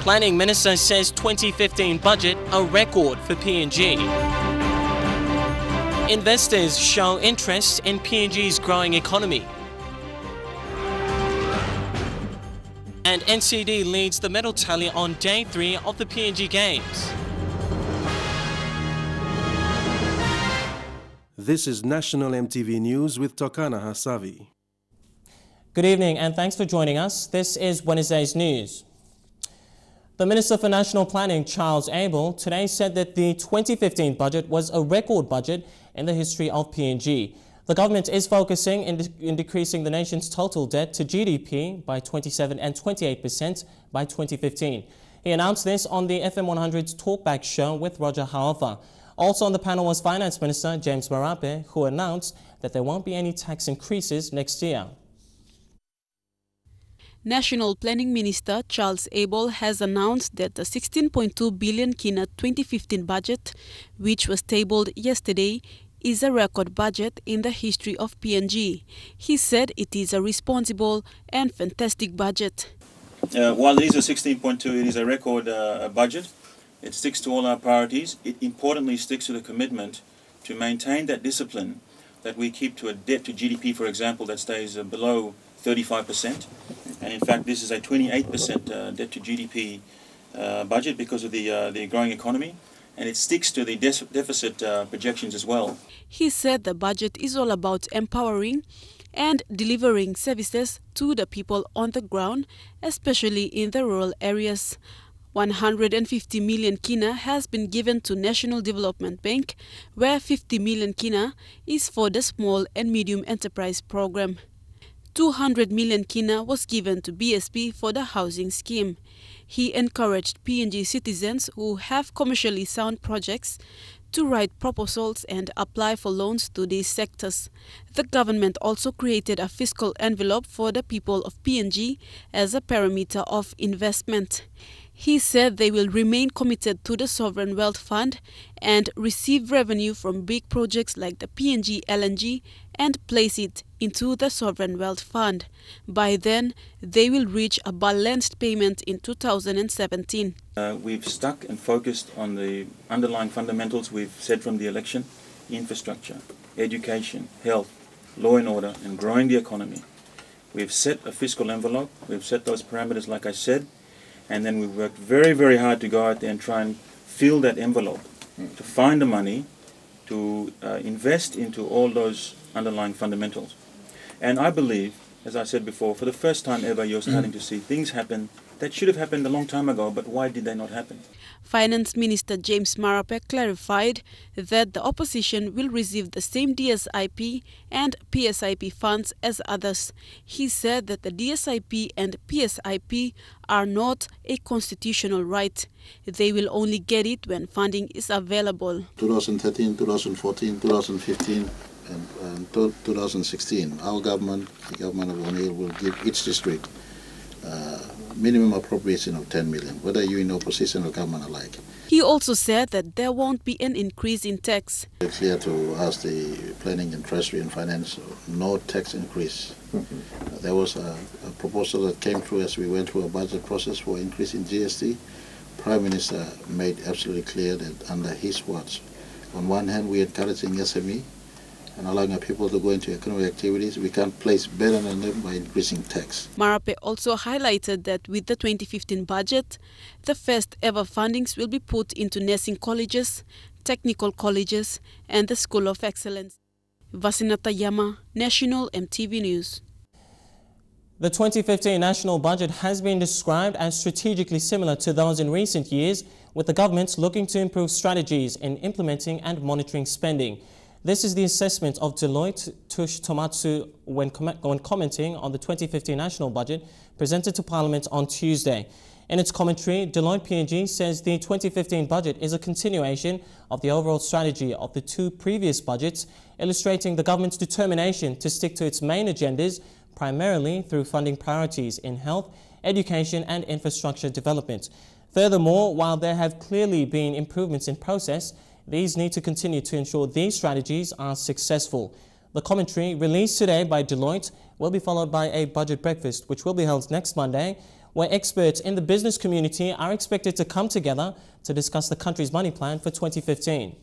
Planning Minister says 2015 budget a record for PNG. Investors show interest in PNG's growing economy. And NCD leads the medal tally on Day 3 of the PNG Games. This is National EMTV News with Tokana Hasavi. Good evening and thanks for joining us. This is Wednesday's news. The Minister for National Planning, Charles Abel, today said that the 2015 budget was a record budget in the history of PNG. The government is focusing in decreasing the nation's total debt to GDP by 27% and 28% by 2015. He announced this on the FM 100's Talkback show with Roger Haofa. Also on the panel was Finance Minister James Marape, who announced that there won't be any tax increases next year. National Planning Minister Charles Abel has announced that the 16.2 billion kina 2015 budget, which was tabled yesterday, is a record budget in the history of PNG. He said it is a responsible and fantastic budget. While it is a 16.2, it is a record budget. It sticks to all our priorities. It importantly sticks to the commitment to maintain that discipline that we keep to a debt to GDP, for example, that stays below 35%. And in fact, this is a 28% debt to GDP budget because of the growing economy. And it sticks to the deficit projections as well. He said the budget is all about empowering and delivering services to the people on the ground, especially in the rural areas. 150 million kina has been given to National Development Bank, where 50 million kina is for the Small and Medium Enterprise Program. 200 million kina was given to BSP for the housing scheme. He encouraged PNG citizens who have commercially sound projects to write proposals and apply for loans to these sectors. The government also created a fiscal envelope for the people of PNG as a parameter of investment. He said they will remain committed to the Sovereign Wealth Fund and receive revenue from big projects like the PNG LNG and place it into the Sovereign Wealth Fund. By then, they will reach a balanced payment in 2017. We've stuck and focused on the underlying fundamentals we've said from the election: infrastructure, education, health, law and order, and growing the economy. We've set a fiscal envelope, we've set those parameters like I said, and then we worked very, very hard to go out there and try and fill that envelope, to find the money to invest into all those underlying fundamentals. And I believe, as I said before, for the first time ever, you're starting to see things happen that should have happened a long time ago, but why did they not happen? Finance Minister James Marape clarified that the opposition will receive the same DSIP and PSIP funds as others. He said that the DSIP and PSIP are not a constitutional right. They will only get it when funding is available. 2013, 2014, 2015 and 2016, our government, the government of O'Neill, will give each district minimum appropriation of 10 million, whether you're in opposition or government alike. He also said that there won't be an increase in tax. It's clear to us, the Planning and Treasury and Finance, no tax increase. There was a proposal that came through as we went through a budget process for increase in GST. Prime Minister made absolutely clear that under his watch, on one hand, we're encouraging SME and allowing our people to go into economic activities. We can't place burden on them by increasing tax. Marape also highlighted that with the 2015 budget, the first ever fundings will be put into nursing colleges, technical colleges, and the School of Excellence. Vasinata Yama, National EMTV News. The 2015 national budget has been described as strategically similar to those in recent years, with the government looking to improve strategies in implementing and monitoring spending. This is the assessment of Deloitte Touche Tomatsu when commenting on the 2015 national budget presented to Parliament on Tuesday. In its commentary, Deloitte PNG says the 2015 budget is a continuation of the overall strategy of the two previous budgets, illustrating the government's determination to stick to its main agendas, primarily through funding priorities in health, education and infrastructure development. Furthermore, while there have clearly been improvements in process, these need to continue to ensure these strategies are successful. The commentary released today by Deloitte will be followed by a budget breakfast, which will be held next Monday, where experts in the business community are expected to come together to discuss the country's money plan for 2015.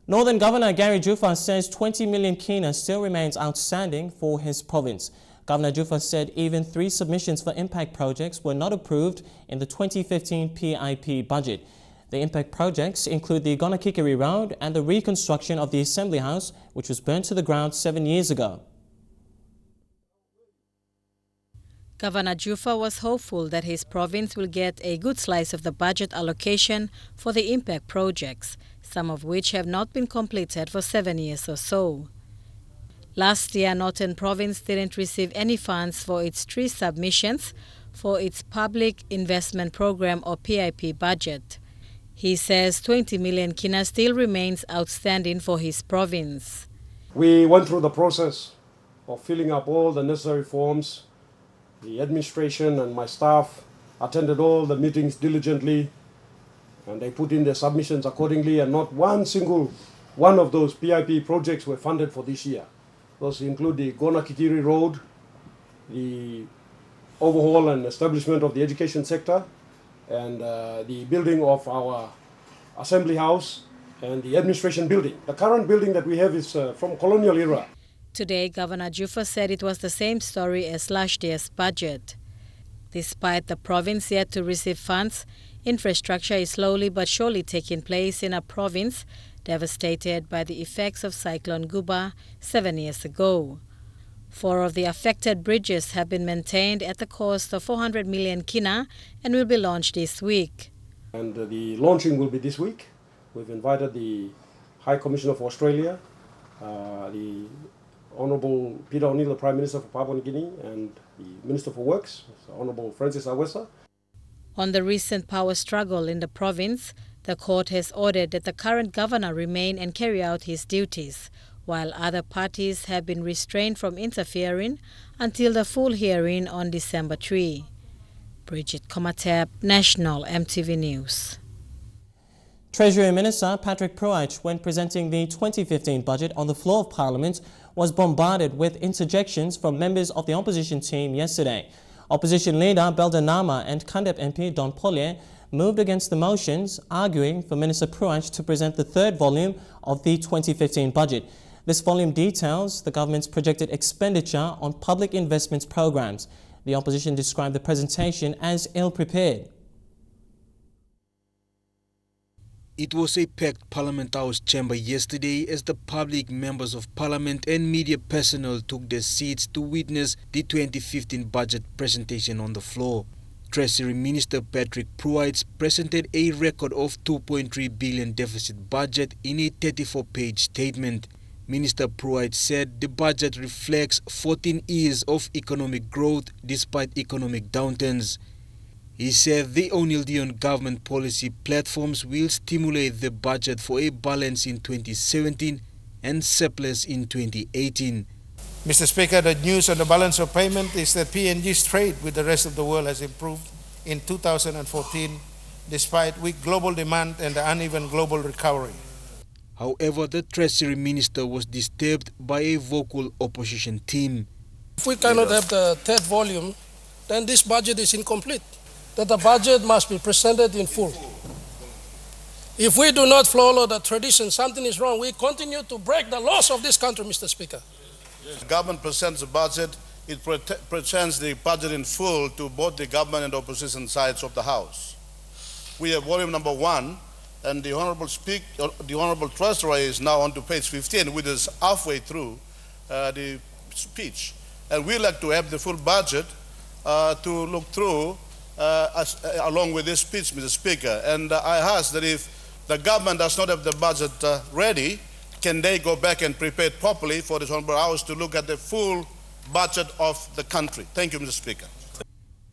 Northern Governor Gary Jufa says 20 million kina still remains outstanding for his province. Governor Jufa said even 3 submissions for impact projects were not approved in the 2015 PIP budget. The impact projects include the Gonakikeri Road and the reconstruction of the Assembly House, which was burnt to the ground 7 years ago. Governor Jufa was hopeful that his province will get a good slice of the budget allocation for the impact projects, some of which have not been completed for 7 years or so. Last year, Northern Province didn't receive any funds for its 3 submissions for its Public Investment Program or PIP budget. He says 20 million kina still remains outstanding for his province. We went through the process of filling up all the necessary forms. The administration and my staff attended all the meetings diligently, and they put in their submissions accordingly, and not one single one of those PIP projects were funded for this year. Those include the Gonakikeri Road, the overhaul and establishment of the education sector, and the building of our Assembly House and the administration building. The current building that we have is from colonial era. Today, Governor Jufa said it was the same story as last year's budget. Despite the province yet to receive funds, infrastructure is slowly but surely taking place in a province devastated by the effects of Cyclone Guba 7 years ago. 4 of the affected bridges have been maintained at the cost of 400 million kina and will be launched this week. And the launching will be this week. We've invited the High Commissioner for Australia, the Honourable Peter O'Neill, the Prime Minister for Papua New Guinea, and the Minister for Works, Honourable Francis Awesa. On the recent power struggle in the province, the court has ordered that the current governor remain and carry out his duties, while other parties have been restrained from interfering until the full hearing on December 3. Bridget Komatep, National EMTV News. Treasury Minister Patrick Pruach, when presenting the 2015 budget on the floor of Parliament, was bombarded with interjections from members of the opposition team yesterday. Opposition leader Belda Nama and Kandep MP Don Polye moved against the motions, arguing for Minister Pruach to present the 3rd volume of the 2015 budget. This volume details the government's projected expenditure on public investments programs. The opposition described the presentation as ill-prepared. It was a packed Parliament House chamber yesterday as the public, members of Parliament and media personnel took their seats to witness the 2015 budget presentation on the floor. Treasury Minister Patrick Pruach presented a record of 2.3 billion deficit budget in a 34-page statement. Minister Pruach said the budget reflects 14 years of economic growth despite economic downturns. He said the O'Neill Dion government policy platforms will stimulate the budget for a balance in 2017 and surplus in 2018. Mr. Speaker, the news on the balance of payment is that PNG's trade with the rest of the world has improved in 2014 despite weak global demand and the uneven global recovery. However, the Treasury Minister was disturbed by a vocal opposition team. If we cannot have the 3rd volume, then this budget is incomplete. That the budget must be presented in full. If we do not follow the tradition, something is wrong. We continue to break the laws of this country, Mr. Speaker. The government presents the budget, it presents the budget in full to both the government and opposition sides of the House. We have volume number 1, and the Honourable Treasurer is now on to page 15, which is halfway through the speech. And we like to have the full budget to look through along with this speech, Mr. Speaker. And I ask that if the government does not have the budget ready, can they go back and prepare it properly for this Honourable House to look at the full budget of the country? Thank you, Mr. Speaker.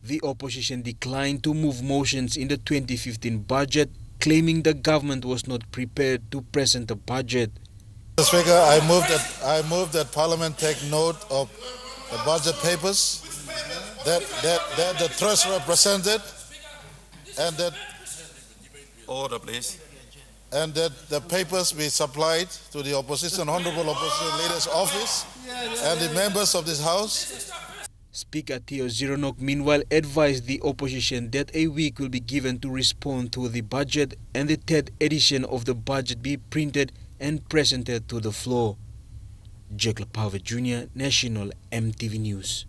The opposition declined to move motions in the 2015 budget, claiming the government was not prepared to present the budget. Mr. Speaker, I move that Parliament take note of the budget papers that the Treasurer presented, and that Order, please. And that the papers be supplied to the opposition, Honourable Opposition Leader's office and the members of this House. Speaker Theo Zironok meanwhile advised the opposition that a week will be given to respond to the budget and the third edition of the budget be printed and presented to the floor. Jack Lapava Jr., National EMTV News.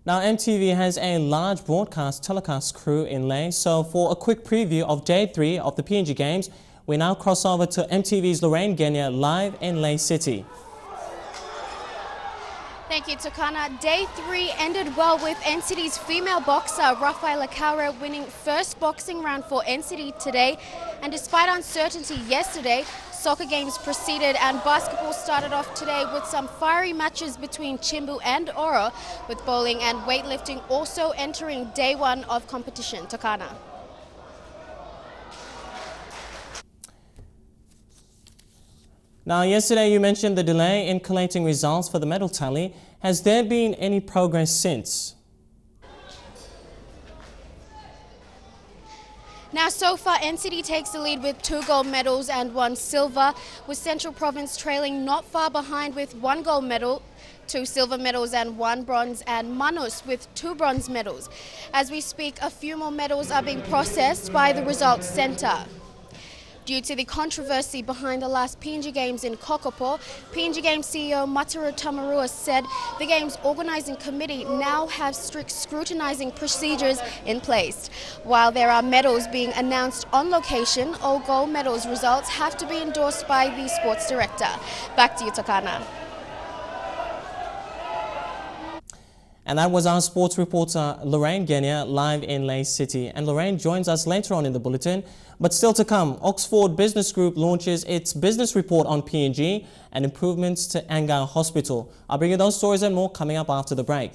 Now, EMTV has a large broadcast telecast crew in Lae, so for a quick preview of Day 3 of the PNG Games, we now cross over to EMTV's Lorraine Genia live in Lae City. Thank you, Tokana. Day 3 ended well with NCT's female boxer Rafaela Kaura winning first boxing round for NCT today. And despite uncertainty yesterday, soccer games proceeded and basketball started off today with some fiery matches between Chimbu and Oro, with bowling and weightlifting also entering Day 1 of competition. Tokana. Now, yesterday you mentioned the delay in collating results for the medal tally. Has there been any progress since? Now, so far, NCT takes the lead with 2 gold medals and 1 silver, with Central Province trailing not far behind with 1 gold medal, 2 silver medals and 1 bronze, and Manus with 2 bronze medals. As we speak, a few more medals are being processed by the Results Centre. Due to the controversy behind the last PNG Games in Kokopo, PNG Games CEO Mataru Tamarua said the Games Organising Committee now have strict scrutinising procedures in place. While there are medals being announced on location, all gold medals results have to be endorsed by the sports director. Back to you, Tokana. And that was our sports reporter Lorraine Genia live in Lae City. And Lorraine joins us later on in the bulletin. But still to come, Oxford Business Group launches its business report on PNG and improvements to Angao Hospital. I'll bring you those stories and more coming up after the break.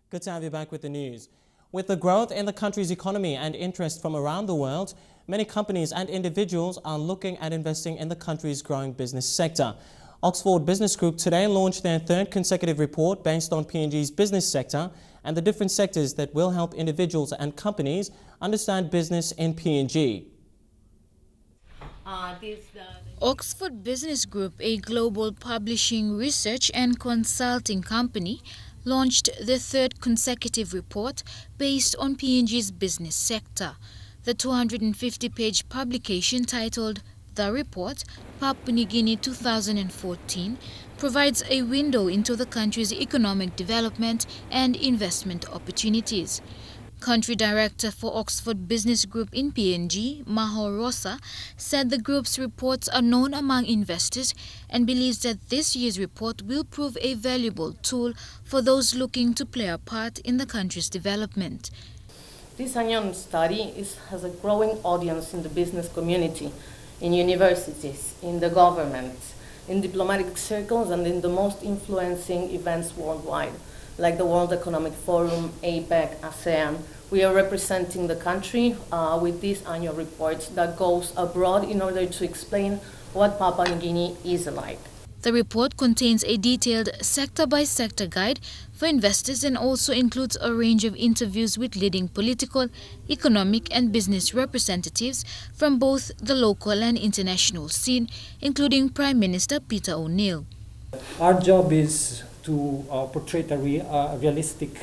Good to have you back with the news. With the growth in the country's economy and interest from around the world, many companies and individuals are looking at investing in the country's growing business sector. Oxford Business Group today launched their 3rd consecutive report based on PNG's business sector and the different sectors that will help individuals and companies understand business in PNG. Oxford Business Group, a global publishing, research and consulting company, launched the 3rd consecutive report based on PNG's business sector. The 250-page publication titled The Report, Papua New Guinea 2014, provides a window into the country's economic development and investment opportunities. Country Director for Oxford Business Group in PNG, Maho Rosa, said the group's reports are known among investors and believes that this year's report will prove a valuable tool for those looking to play a part in the country's development. This annual study has a growing audience in the business community, in universities, in the government, in diplomatic circles, and in the most influencing events worldwide, like the World Economic Forum, APEC, ASEAN. We are representing the country with this annual report that goes abroad in order to explain what Papua New Guinea is like. The report contains a detailed sector-by-sector guide for investors and also includes a range of interviews with leading political, economic and business representatives from both the local and international scene, including Prime Minister Peter O'Neill. Our job is to portray a realistic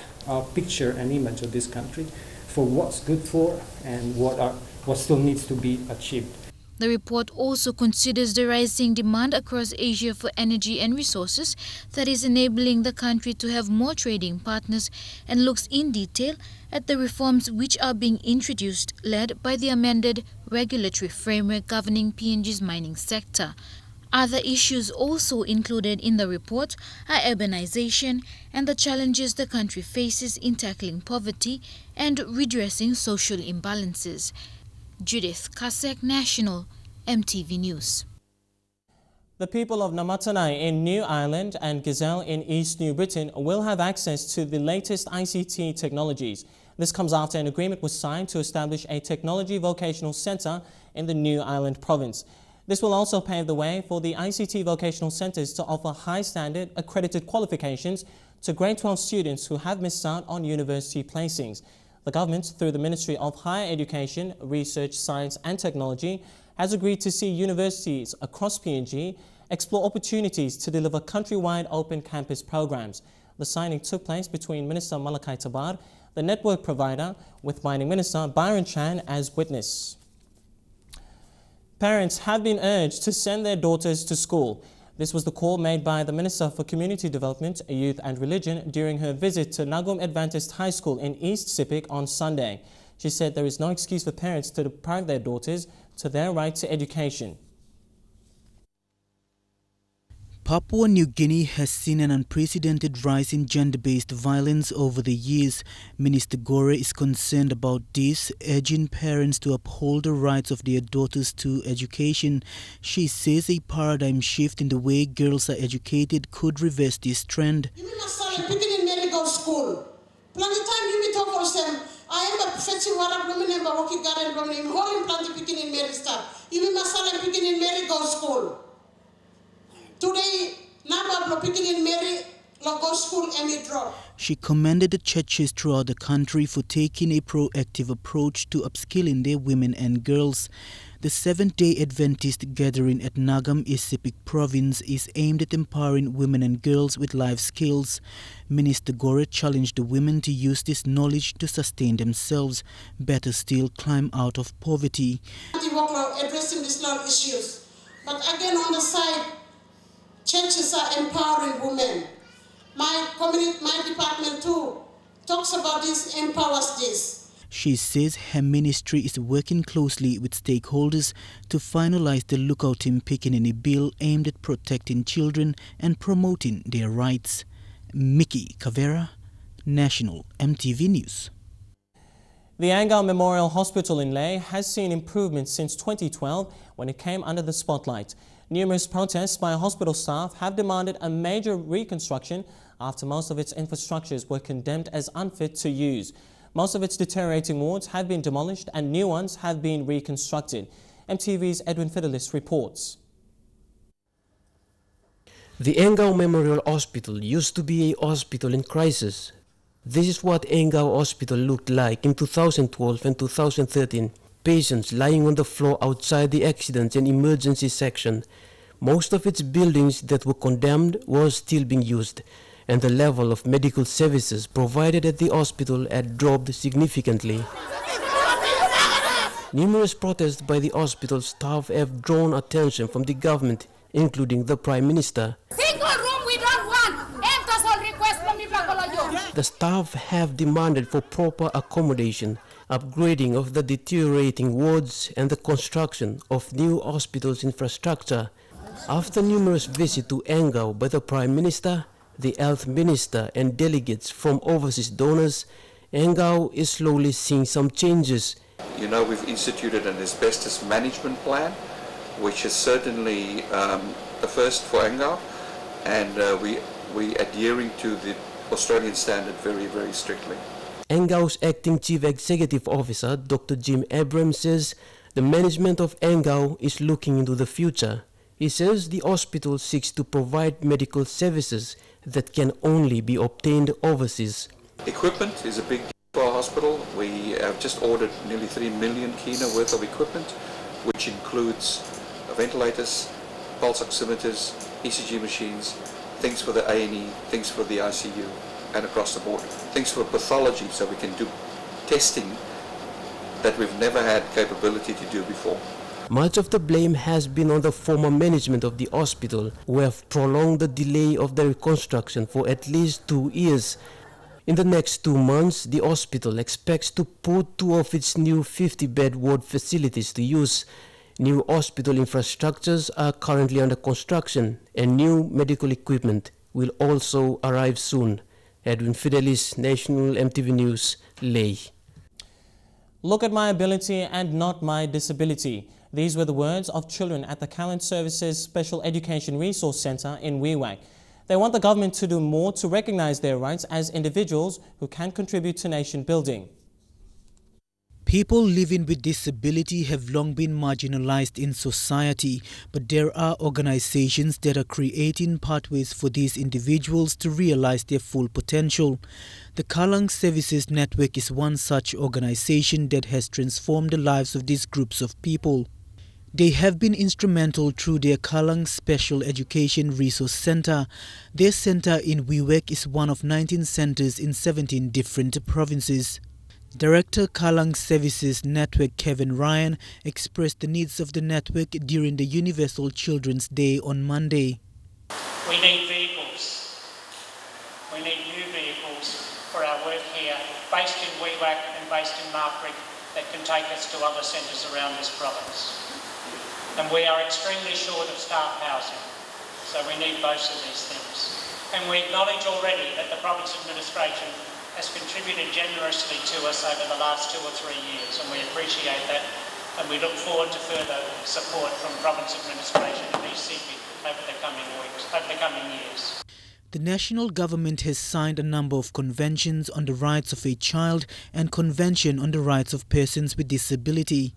picture and image of this country for what's good for and what still needs to be achieved. The report also considers the rising demand across Asia for energy and resources that is enabling the country to have more trading partners and looks in detail at the reforms which are being introduced, led by the amended regulatory framework governing PNG's mining sector. Other issues also included in the report are urbanization and the challenges the country faces in tackling poverty and redressing social imbalances. Judith Kasek, National EMTV News. The people of Namatanai in New Ireland and Gazelle in East New Britain will have access to the latest ICT technologies. This comes after an agreement was signed to establish a technology vocational centre in the New Ireland province. This will also pave the way for the ICT vocational centres to offer high-standard accredited qualifications to grade 12 students who have missed out on university placings. The government, through the Ministry of Higher Education, Research, Science and Technology, has agreed to see universities across PNG explore opportunities to deliver countrywide open campus programs. The signing took place between Minister Malakai Tabar, the network provider, with Mining Minister Byron Chan as witness. Parents have been urged to send their daughters to school. This was the call made by the Minister for Community Development, Youth and Religion during her visit to Nagum Adventist High School in East Sepik on Sunday. She said there is no excuse for parents to deprive their daughters to their right to education. Papua New Guinea has seen an unprecedented rise in gender-based violence over the years. Minister Gore is concerned about this, urging parents to uphold the rights of their daughters to education. She says a paradigm shift in the way girls are educated could reverse this trend. Today, number of people in Mary local school and drop. She commended the churches throughout the country for taking a proactive approach to upskilling their women and girls. The Seventh-day Adventist gathering at Nagam, East Sepik Province is aimed at empowering women and girls with life skills. Minister Gore challenged the women to use this knowledge to sustain themselves, better still climb out of poverty. Addressing these issues, but again on the side, churches are empowering women. My department too talks about this, empowers this. She says her ministry is working closely with stakeholders to finalize the Lookout in Pikinini bill aimed at protecting children and promoting their rights. Mickey Cavera, National EMTV News. The Angao Memorial Hospital in Leh has seen improvements since 2012 when it came under the spotlight. Numerous protests by hospital staff have demanded a major reconstruction after most of its infrastructures were condemned as unfit to use. Most of its deteriorating wards have been demolished and new ones have been reconstructed. MTV's Edwin Fidelis reports. The Angao Memorial Hospital used to be a hospital in crisis. This is what Angao Hospital looked like in 2012 and 2013. Patients lying on the floor outside the accidents and emergency section. Most of its buildings that were condemned were still being used, and the level of medical services provided at the hospital had dropped significantly. Numerous protests by the hospital staff have drawn attention from the government, including the Prime Minister. Single room we don't want. The staff have demanded for proper accommodation, upgrading of the deteriorating wards and the construction of new hospitals infrastructure. After numerous visits to Angao by the Prime Minister, the Health Minister and delegates from overseas donors, Angao is slowly seeing some changes. You know, we've instituted an asbestos management plan, which is certainly the first for Angao, and we adhering to the Australian standard very, very strictly. Angao's acting Chief Executive Officer, Dr. Jim Abrams, says the management of Angao is looking into the future. He says the hospital seeks to provide medical services that can only be obtained overseas. Equipment is a big deal for our hospital. We have just ordered nearly 3 million kina worth of equipment, which includes ventilators, pulse oximeters, ECG machines, things for the A&E, things for the ICU, and across the board. Things for pathology, so we can do testing that we've never had capability to do before. Much of the blame has been on the former management of the hospital, who have prolonged the delay of the reconstruction for at least 2 years. In the next 2 months, the hospital expects to put 2 of its new 50-bed ward facilities to use. New hospital infrastructures are currently under construction, and new medical equipment will also arrive soon. Edwin Fidelis, National EMTV News, Leh. Look at my ability and not my disability. These were the words of children at the Calent Services Special Education Resource Centre in Wewak. They want the government to do more to recognize their rights as individuals who can contribute to nation building. People living with disability have long been marginalized in society, but there are organizations that are creating pathways for these individuals to realize their full potential. The Kalang Services Network is one such organization that has transformed the lives of these groups of people. They have been instrumental through their Kalang Special Education Resource Center. Their center in Wewak is one of 19 centers in 17 different provinces. Director Kalang Services Network Kevin Ryan expressed the needs of the network during the Universal Children's Day on Monday. We need vehicles. We need new vehicles for our work here, based in Wewak and based in Marfrig, that can take us to other centres around this province. And we are extremely short of staff housing, so we need both of these things. And we acknowledge already that the province administration has contributed generously to us over the last 2 or 3 years, and we appreciate that, and we look forward to further support from province administration and ECP over the coming years. The national government has signed a number of conventions on the rights of a child and convention on the rights of persons with disability.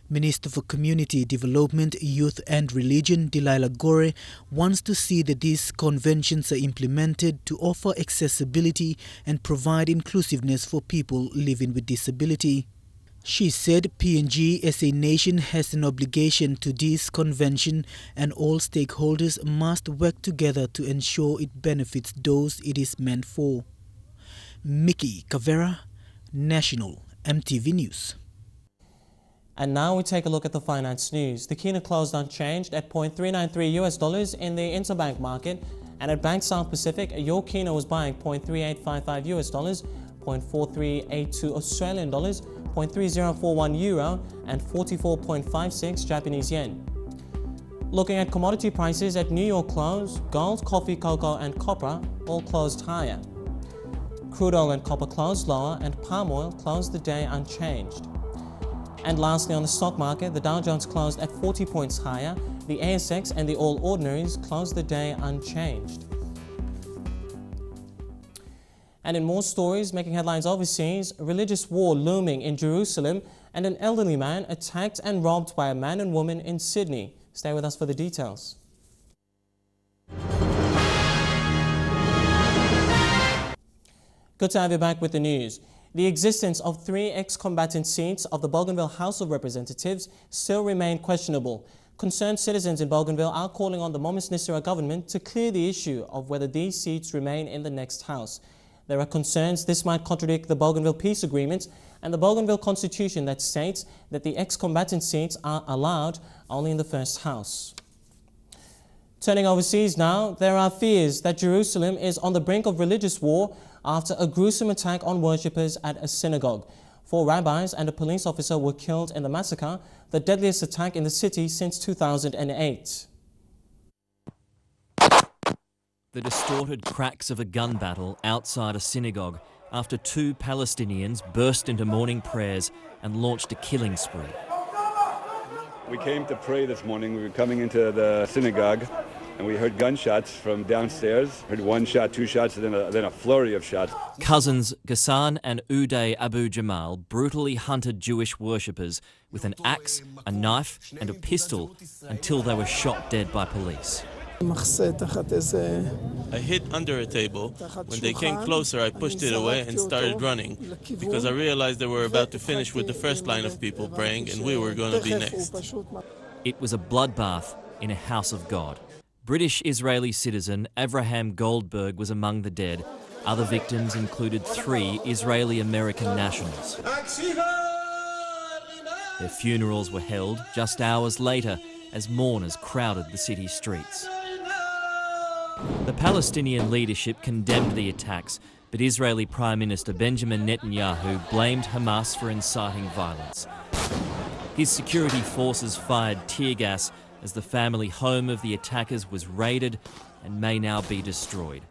Minister for Community Development, Youth and Religion, Delilah Gore, wants to see that these conventions are implemented to offer accessibility and provide inclusiveness for people living with disability. She said PNG as a nation has an obligation to this convention and all stakeholders must work together to ensure it benefits those it is meant for. Mickey Cavera, National EMTV News. And now we take a look at the finance news. The kina closed unchanged at $0.393 in the interbank market, and at Bank South Pacific, your kina was buying $0.3855, $0.4382 Australian dollars, €0.3041 euro, and 44.56 Japanese yen. Looking at commodity prices at New York close, gold, coffee, cocoa, and copper all closed higher. Crude oil and copper closed lower, and palm oil closed the day unchanged. And lastly, on the stock market, the Dow Jones closed at 40 points higher. The ASX and the All Ordinaries closed the day unchanged. And in more stories making headlines overseas, religious war looming in Jerusalem, and an elderly man attacked and robbed by a man and woman in Sydney. Stay with us for the details. Good to have you back with the news. The existence of 3 ex-combatant seats of the Bougainville House of Representatives still remain questionable. Concerned citizens in Bougainville are calling on the Momis Nisera government to clear the issue of whether these seats remain in the next House. There are concerns this might contradict the Bougainville Peace Agreement and the Bougainville Constitution that states that the ex-combatant seats are allowed only in the first House. Turning overseas now, there are fears that Jerusalem is on the brink of religious war after a gruesome attack on worshippers at a synagogue. 4 rabbis and a police officer were killed in the massacre, the deadliest attack in the city since 2008. The distorted cracks of a gun battle outside a synagogue after 2 Palestinians burst into morning prayers and launched a killing spree. We came to pray this morning. We were coming into the synagogue and we heard gunshots from downstairs. Heard 1 shot, 2 shots, and then a flurry of shots. Cousins Ghassan and Uday Abu Jamal brutally hunted Jewish worshippers with an axe, a knife and a pistol until they were shot dead by police. I hid under a table. When they came closer, I pushed it away and started running because I realized they were about to finish with the first line of people praying and we were going to be next. It was a bloodbath in a house of God. British-Israeli citizen Avraham Goldberg was among the dead. Other victims included 3 Israeli-American nationals. Their funerals were held just hours later as mourners crowded the city streets. The Palestinian leadership condemned the attacks, but Israeli Prime Minister Benjamin Netanyahu blamed Hamas for inciting violence. His security forces fired tear gas as the family home of the attackers was raided and may now be destroyed.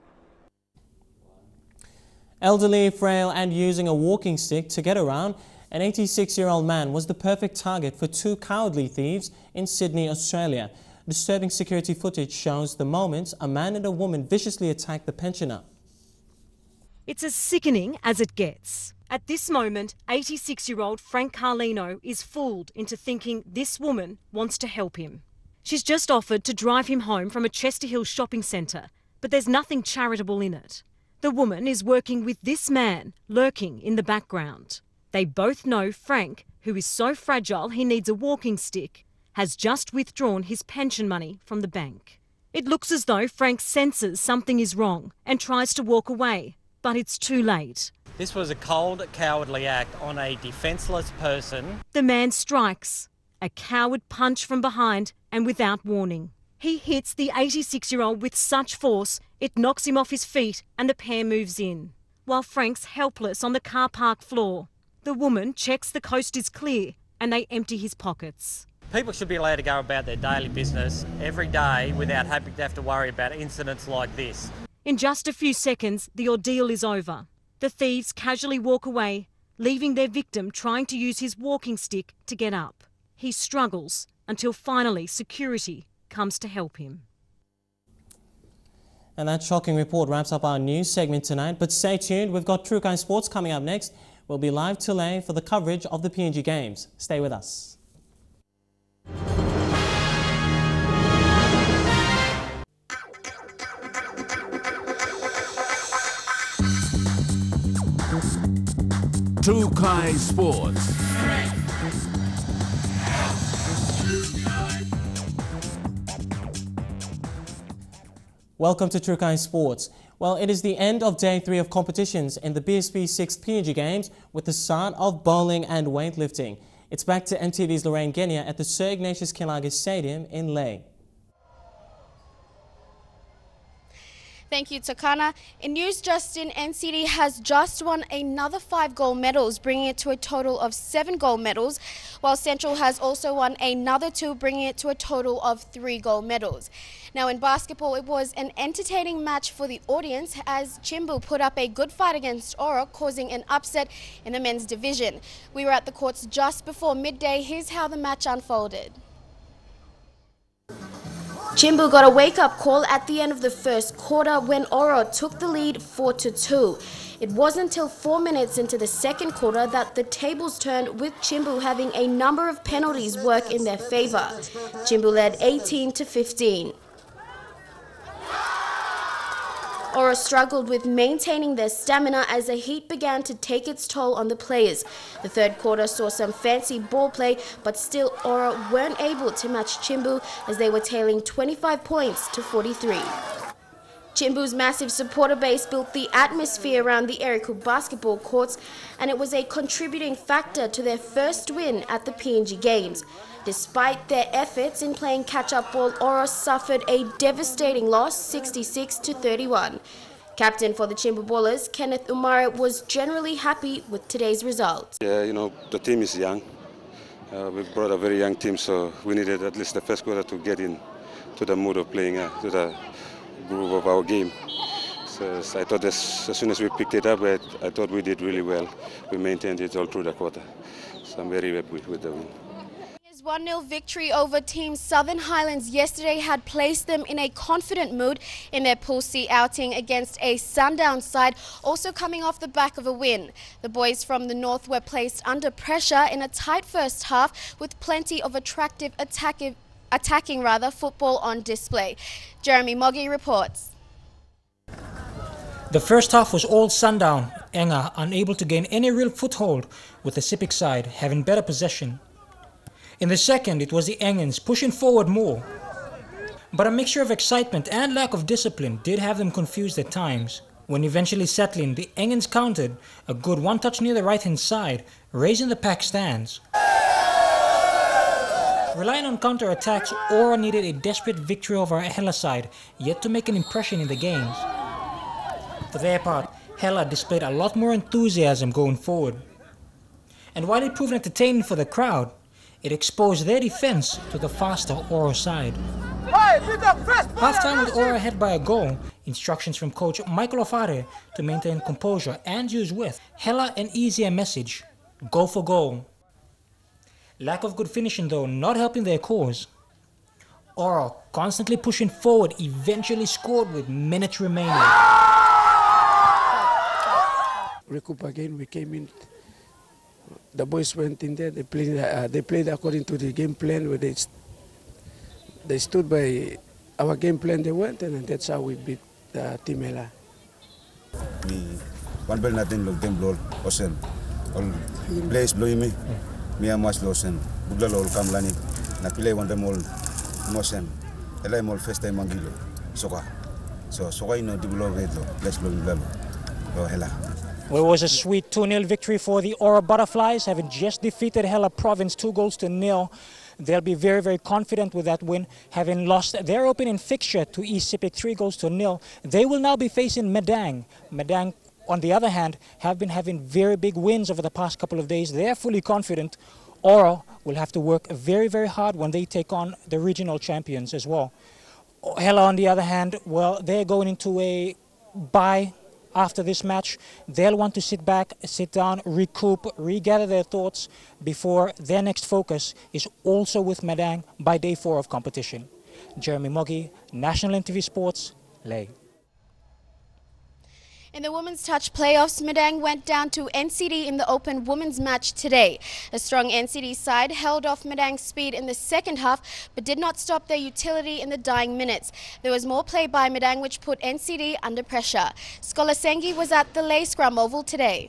Elderly, frail and using a walking stick to get around, an 86-year-old man was the perfect target for 2 cowardly thieves in Sydney, Australia. Disturbing security footage shows the moment a man and a woman viciously attacked the pensioner. It's as sickening as it gets. At this moment, 86-year-old Frank Carlino is fooled into thinking this woman wants to help him. She's just offered to drive him home from a Chester Hill shopping centre, but there's nothing charitable in it. The woman is working with this man, lurking in the background. They both know Frank, who is so fragile he needs a walking stick, has just withdrawn his pension money from the bank. It looks as though Frank senses something is wrong and tries to walk away, but it's too late. This was a cold, cowardly act on a defenceless person. The man strikes, a coward punch from behind and without warning. He hits the 86-year-old with such force, it knocks him off his feet and the pair moves in, while Frank's helpless on the car park floor. The woman checks the coast is clear and they empty his pockets. People should be allowed to go about their daily business every day without having to have to worry about incidents like this. In just a few seconds, the ordeal is over. The thieves casually walk away, leaving their victim trying to use his walking stick to get up. He struggles until finally security comes to help him. And that shocking report wraps up our news segment tonight. But stay tuned, we've got True Kind Sports coming up next. We'll be live till 8 for the coverage of the PNG Games. Stay with us. True Kind Sports. Welcome to True Kind Sports. Well, it is the end of day 3 of competitions in the BSP 6 PNG Games with the start of bowling and weightlifting. It's back to EMTV's Lorraine Genia at the Sir Ignatius Kilage Stadium in Lae. Thank you, Takana. In news, Justin, NCD has just won another 5 gold medals, bringing it to a total of 7 gold medals, while Central has also won another 2, bringing it to a total of 3 gold medals. Now, in basketball, it was an entertaining match for the audience as Chimbu put up a good fight against Ora, causing an upset in the men's division. We were at the courts just before midday. Here's how the match unfolded. Chimbu got a wake-up call at the end of the first quarter when Oro took the lead 4-2. It wasn't until 4 minutes into the second quarter that the tables turned, with Chimbu having a number of penalties work in their favour. Chimbu led 18-15. Ora struggled with maintaining their stamina as the heat began to take its toll on the players. The third quarter saw some fancy ball play, but still Ora weren't able to match Chimbu as they were tailing 25 points to 43. Chimbu's massive supporter base built the atmosphere around the Eriku basketball courts, and it was a contributing factor to their first win at the PNG Games. Despite their efforts in playing catch-up ball, Ora suffered a devastating loss, 66-31. Captain for the Chimbu Ballers, Kenneth Umare, was generally happy with today's result. Yeah, you know, the team is young. We brought a very young team, so we needed at least the first quarter to get in to the mood of playing, to the groove of our game. So I thought as soon as we picked it up, I thought we did really well. We maintained it all through the quarter. So I'm very happy with the win. 1-0 victory over Team Southern Highlands yesterday had placed them in a confident mood in their Pool C outing against a Sundown side, also coming off the back of a win. The boys from the north were placed under pressure in a tight first half with plenty of attractive attacking football on display. Jeremy Moggy reports. The first half was all Sundown, Enga unable to gain any real foothold, with the Sipik side having better possession. In the second, it was the Engans pushing forward more. But a mixture of excitement and lack of discipline did have them confused at times. When eventually settling, the Engans countered a good one-touch near the right-hand side, raising the pack stands. Relying on counter-attacks, Ora needed a desperate victory over Hela side, yet to make an impression in the games. For their part, Hela displayed a lot more enthusiasm going forward. And while it proved entertaining for the crowd, it exposed their defense to the faster Ora side. Half-time with Ora ahead by a goal, instructions from coach Michael Ofare to maintain composure and use width. Hela an easier message, go for goal. Lack of good finishing though not helping their cause. Ora, constantly pushing forward, eventually scored with minutes remaining. Recoup again, we came in. The boys went in there. They played according to the game plan. Where they stood by our game plan. They went, and that's how we beat Team Ela. One ball nothing look them blow. Ocean, all players blowing me. Me a much losen. Bugla lol kam lani. na pile wanda mol mosen ela mol first time mangilo soka so soka ino develop it lo let's go lo hela. Well, it was a sweet 2-0 victory for the Ora Butterflies, having just defeated Hela Province 2-0. They'll be very, very confident with that win, having lost their opening fixture to East Sepik 3-0. They will now be facing Madang. Madang, on the other hand, have been having very big wins over the past couple of days. They're fully confident. Ora will have to work very, very hard when they take on the regional champions as well. Hela, on the other hand, well, they're going into a bye. After this match, they'll want to sit back, sit down, recoup, regather their thoughts before their next focus is also with Madang by day 4 of competition. Jeremy Moggy, National EMTV Sports, Leh. In the women's touch playoffs, Madang went down to NCD in the open women's match today. A strong NCD side held off Madang's speed in the second half, but did not stop their utility in the dying minutes. There was more play by Madang, which put NCD under pressure. Scholar Sengi was at the Leh Scrum Oval today.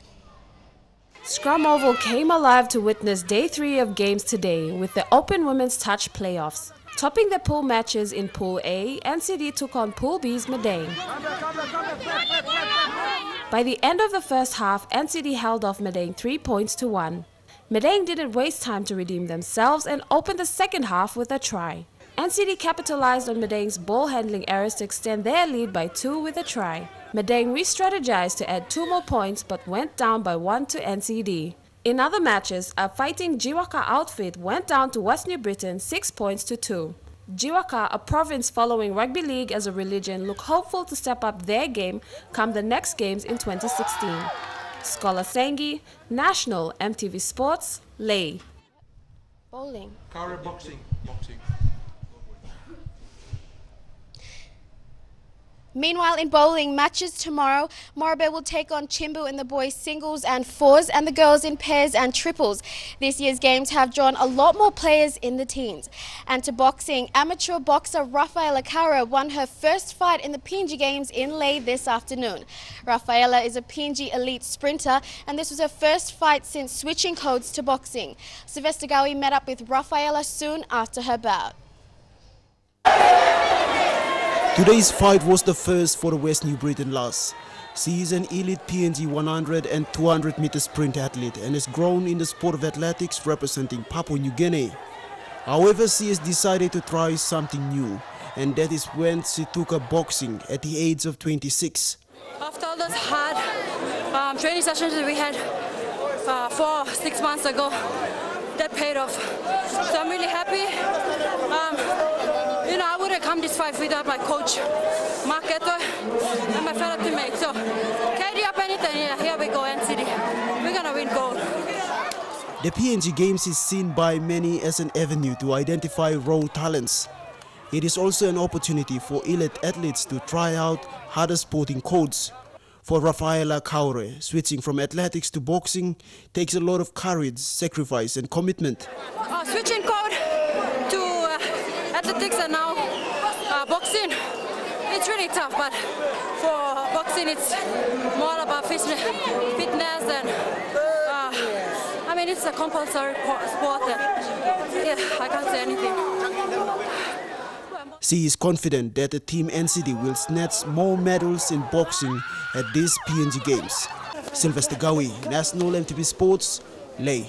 Scrum Oval came alive to witness day 3 of games today with the open women's touch playoffs. Topping the pool matches in Pool A, NCD took on Pool B's Madang. By the end of the first half, NCD held off Madang 3 points to 1. Madang didn't waste time to redeem themselves and opened the second half with a try. NCD capitalized on Madang's ball handling errors to extend their lead by 2 with a try. Madang re-strategized to add 2 more points but went down by 1 to NCD. In other matches, a fighting Jiwaka outfit went down to West New Britain 6 points to 2. Jiwaka, a province following rugby league as a religion, look hopeful to step up their game come the next games in 2016. Scholar Sengi, National EMTV Sports, Leh. Bowling. Kara boxing. Meanwhile, in bowling, matches tomorrow, Morabel will take on Chimbu in the boys' singles and fours and the girls in pairs and triples. This year's games have drawn a lot more players in the teens. And to boxing, amateur boxer Rafaela Cara won her first fight in the PNG Games in Leh this afternoon. Rafaela is a PNG elite sprinter, and this was her first fight since switching codes to boxing. Sylvester Gawi met up with Rafaela soon after her bout. Today's fight was the first for the West New Britain lass. She is an elite PNG 100 and 200 meter sprint athlete and has grown in the sport of athletics representing Papua New Guinea. However, she has decided to try something new, and that is when she took up boxing at the age of 26. After all those hard training sessions that we had 4-6 months ago, that paid off. So I'm really happy. I wouldn't come this fight without my coach, Mark Eto, and my fellow teammates. So, carry up anything, here we go, NCD. We're going to win gold. The PNG Games is seen by many as an avenue to identify raw talents. It is also an opportunity for elite athletes to try out harder sporting codes. For Rafaela Kaure, switching from athletics to boxing takes a lot of courage, sacrifice and commitment. Switching code to athletics and now boxing, it's really tough, but for boxing it's more about fitness and I mean it's a compulsory sport and yeah, I can't say anything. She is confident that the team NCD will snatch more medals in boxing at these PNG Games. Sylvester Gawi, National EMTV Sports, Leh.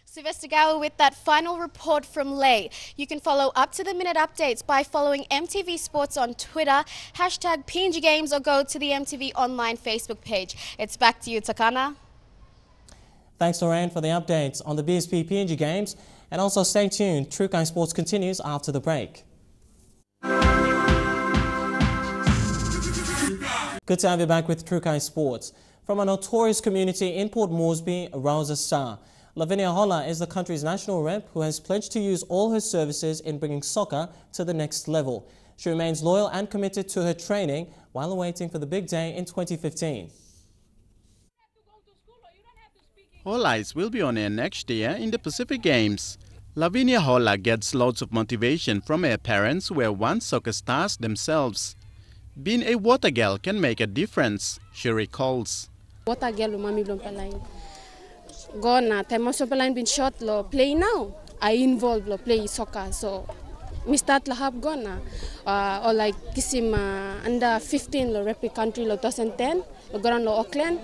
Sylvester Gower with that final report from Leh. You can follow up-to-the-minute updates by following EMTV Sports on Twitter, hashtag PNG Games, or go to the EMTV online Facebook page. It's back to you, Takana. Thanks, Lorraine, for the updates on the BSP PNG Games. And also stay tuned, True Kind Sports continues after the break. Good to have you back with True Kind Sports. From a notorious community in Port Moresby, Rosa Star. Lavinia Holla is the country's national rep who has pledged to use all her services in bringing soccer to the next level. She remains loyal and committed to her training while awaiting for the big day in 2015. All eyes will be on her next year in the Pacific Games. Lavinia Holla gets lots of motivation from her parents who were once soccer stars themselves. Being a water girl can make a difference, she recalls. Water girl, mami belum palain. Gona, time mo so palain bin shot lo play now. I involved lo play soccer. So me start lahab gona or like kisim under 15 lo rep country lo 2010 lo goran lo Auckland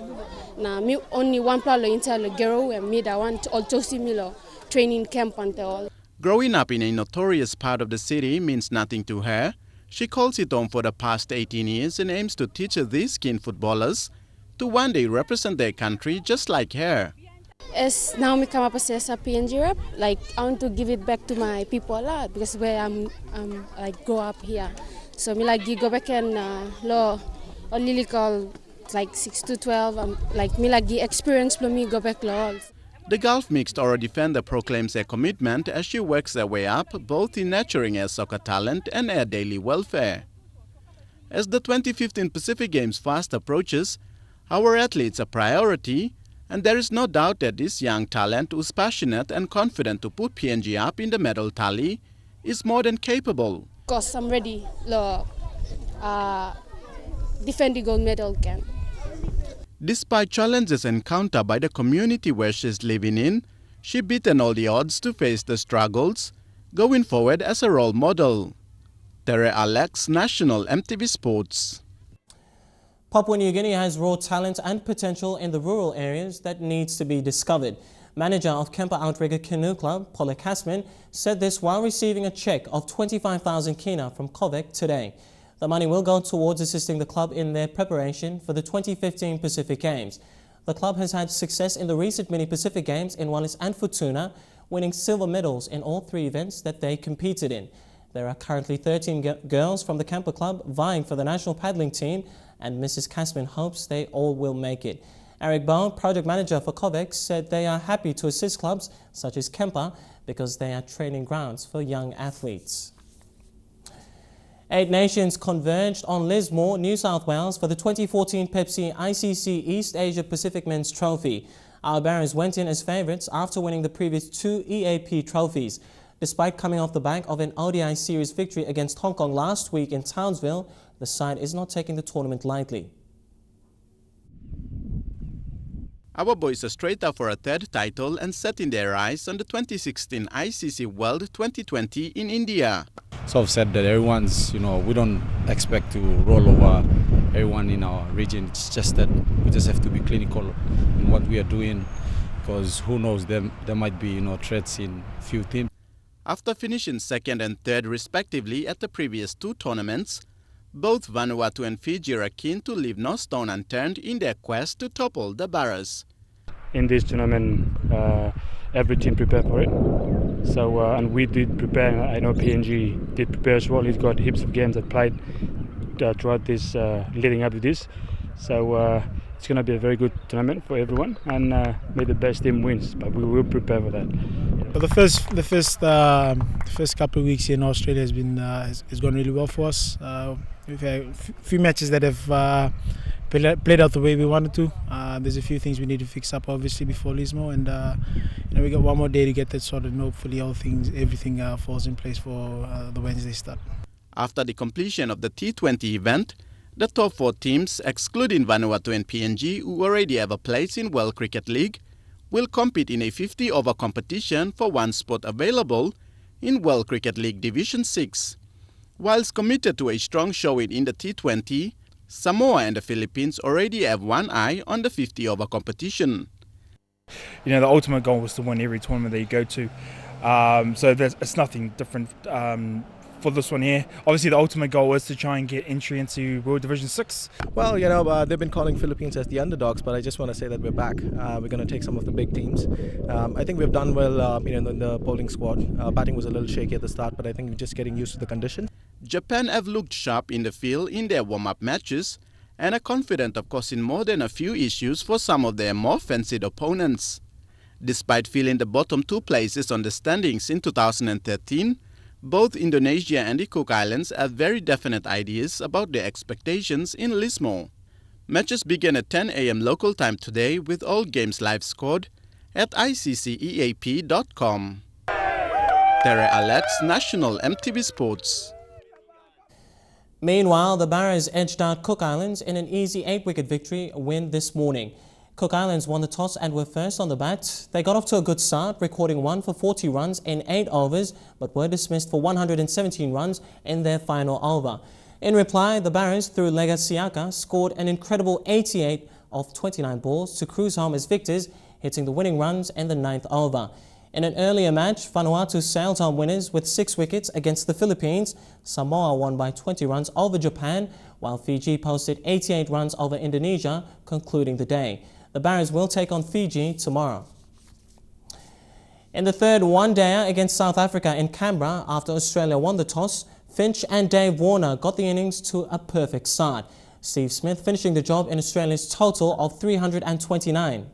na me only one plan lo inter lo gero and me that want also similar training camp and all. Growing up in a notorious part of the city means nothing to her. She calls it home for the past 18 years and aims to teach these keen footballers to one day represent their country just like her. As now me come up as a PNG rep, like I want to give it back to my people lah, because where I'm like grow up here. So me like go back and law or lyrical like 6 to 12. Like me like experience for me go back law. The Gulf Mixed Oro defender proclaims her commitment as she works her way up both in nurturing her soccer talent and her daily welfare. As the 2015 Pacific Games fast approaches, our athletes are priority, and there is no doubt that this young talent who's passionate and confident to put PNG up in the medal tally is more than capable. Of course, I'm ready to defend the gold medal again. Despite challenges encountered by the community where she's living in, she beaten all the odds to face the struggles, going forward as a role model. Tere Alex, National EMTV Sports. Papua New Guinea has raw talent and potential in the rural areas that needs to be discovered. Manager of Kempa Outrigger Canoe Club, Paula Kasman, said this while receiving a cheque of 25,000 kina from COVEC today. The money will go towards assisting the club in their preparation for the 2015 Pacific Games. The club has had success in the recent Mini Pacific Games in Wallis and Futuna, winning silver medals in all 3 events that they competed in. There are currently 13 girls from the Kempa Club vying for the national paddling team, and Mrs. Kasman hopes they all will make it. Eric Bowen, project manager for COVEC, said they are happy to assist clubs such as Kempa because they are training grounds for young athletes. 8 nations converged on Lismore, New South Wales for the 2014 Pepsi ICC East Asia Pacific Men's Trophy. Our Barons went in as favourites after winning the previous 2 EAP trophies. Despite coming off the back of an ODI series victory against Hong Kong last week in Townsville, the side is not taking the tournament lightly. Our boys are straight up for a 3rd title and setting their eyes on the 2016 ICC World 2020 in India. So I've said that everyone's, we don't expect to roll over everyone in our region. It's just that we just have to be clinical in what we are doing, because who knows, there might be, threats in few teams. After finishing 2nd and 3rd respectively at the previous 2 tournaments, both Vanuatu and Fiji are keen to leave no stone unturned in their quest to topple the Barras. In this tournament, every team prepared for it. So, and we did prepare. I know PNG did prepare as well. He's got heaps of games that played throughout this, leading up to this. So it's going to be a very good tournament for everyone, and may the best team wins. But we will prepare for that. But the first couple of weeks here in Australia has gone really well for us. We've had a few matches that have played out the way we wanted to. There's a few things we need to fix up, obviously, before Lismore, and we got one more day to get that sorted, and hopefully everything falls in place for the Wednesday start. After the completion of the T20 event, the top 4 teams, excluding Vanuatu and PNG, who already have a place in World Cricket League, will compete in a 50-over competition for 1 spot available in World Cricket League Division 6. Whilst committed to a strong showing in the T20, Samoa and the Philippines already have one eye on the 50-over competition. The ultimate goal was to win every tournament that you go to. So it's nothing different for this one here. Obviously, the ultimate goal is to try and get entry into World Division 6. Well, they've been calling Philippines as the underdogs, but I just want to say that we're back. We're going to take some of the big teams. I think we've done well in the bowling squad. Batting was a little shaky at the start, but I think we're just getting used to the condition. Japan have looked sharp in the field in their warm-up matches and are confident of causing more than a few issues for some of their more fancied opponents. Despite filling the bottom 2 places on the standings in 2013, both Indonesia and the Cook Islands have very definite ideas about their expectations in Lismore. Matches began at 10 a.m. local time today, with all games live scored at icceap.com. Tere Alex, National EMTV Sports. Meanwhile, the Barras edged out Cook Islands in an easy 8-wicket victory win this morning. Cook Islands won the toss and were first on the bat. They got off to a good start, recording 1 for 40 runs in 8 overs, but were dismissed for 117 runs in their final over. In reply, the Barras, through Lega Siaka, scored an incredible 88 of 29 balls to cruise home as victors, hitting the winning runs in the 9th over. In an earlier match, Vanuatu sailed home winners with 6 wickets against the Philippines. Samoa won by 20 runs over Japan, while Fiji posted 88 runs over Indonesia, concluding the day. The Barras will take on Fiji tomorrow. In the third one-dayer against South Africa in Canberra, after Australia won the toss, Finch and Dave Warner got the innings to a perfect start. Steve Smith finishing the job in Australia's total of 329.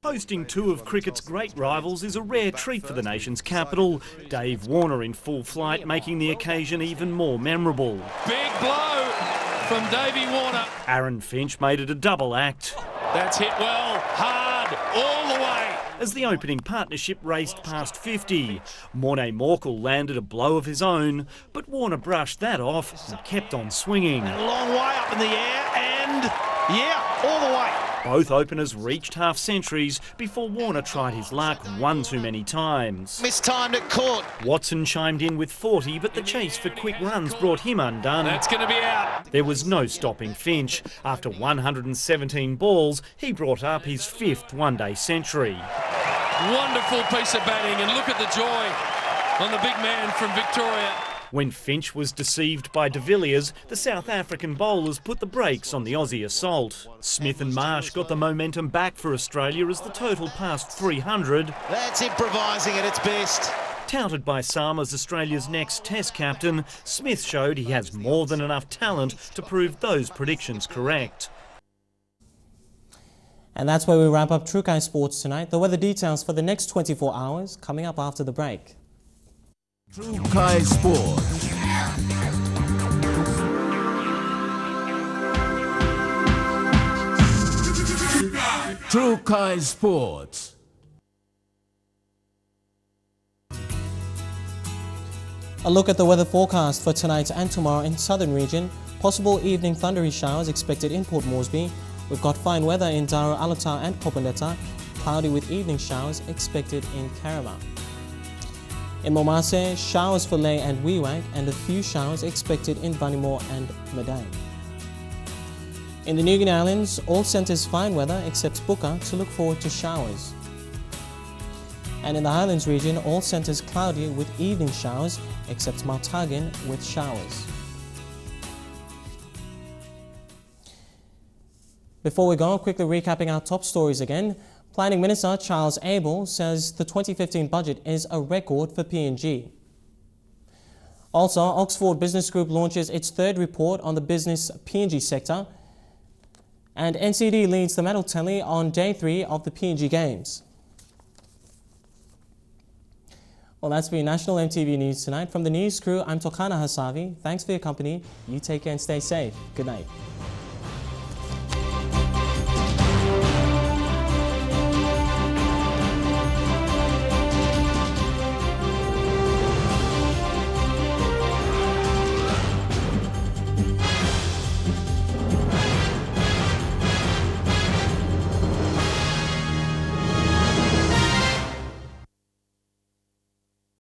Hosting two of cricket's great rivals is a rare treat for the nation's capital. Dave Warner in full flight, making the occasion even more memorable. Big blow from Davey Warner. Aaron Finch made it a double act. That's hit well, hard, all the way. As the opening partnership raced past 50, Morne Morkel landed a blow of his own, but Warner brushed that off and kept on swinging. And a long way up in the air and, yeah, all the way. Both openers reached half-centuries before Warner tried his luck one too many times. Mistimed at court. Watson chimed in with 40, but the chase for quick runs brought him undone. That's going to be out. There was no stopping Finch. After 117 balls, he brought up his 5th one-day century. Wonderful piece of batting, and look at the joy on the big man from Victoria. When Finch was deceived by de Villiers, the South African bowlers put the brakes on the Aussie assault. Smith and Marsh got the momentum back for Australia as the total passed 300. That's improvising at its best. Touted by Sam as Australia's next Test captain, Smith showed he has more than enough talent to prove those predictions correct. And that's where we wrap up True Kai Sports tonight. The weather details for the next 24 hours coming up after the break. True Kai Sports. True Kai Sports. A look at the weather forecast for tonight and tomorrow in southern region. Possible evening thundery showers expected in Port Moresby. We've got fine weather in Daro, Alata and Popondetta. Cloudy with evening showers expected in Karama. In Momase, showers for Lae and Wewak and a few showers expected in Vanimore and Madang. In the New Guinea Islands, all centres fine weather except Buka to look forward to showers. And in the Highlands region, all centres cloudy with evening showers except Maltagan with showers. Before we go, quickly recapping our top stories again. Planning Minister Charles Abel says the 2015 budget is a record for PNG. Also, Oxford Business Group launches its third report on the business PNG sector. And NCD leads the medal tally on day 3 of the PNG Games. Well, that's been National EMTV News tonight. From the news crew, I'm Tokana Hasavi. Thanks for your company. You take care and stay safe. Good night.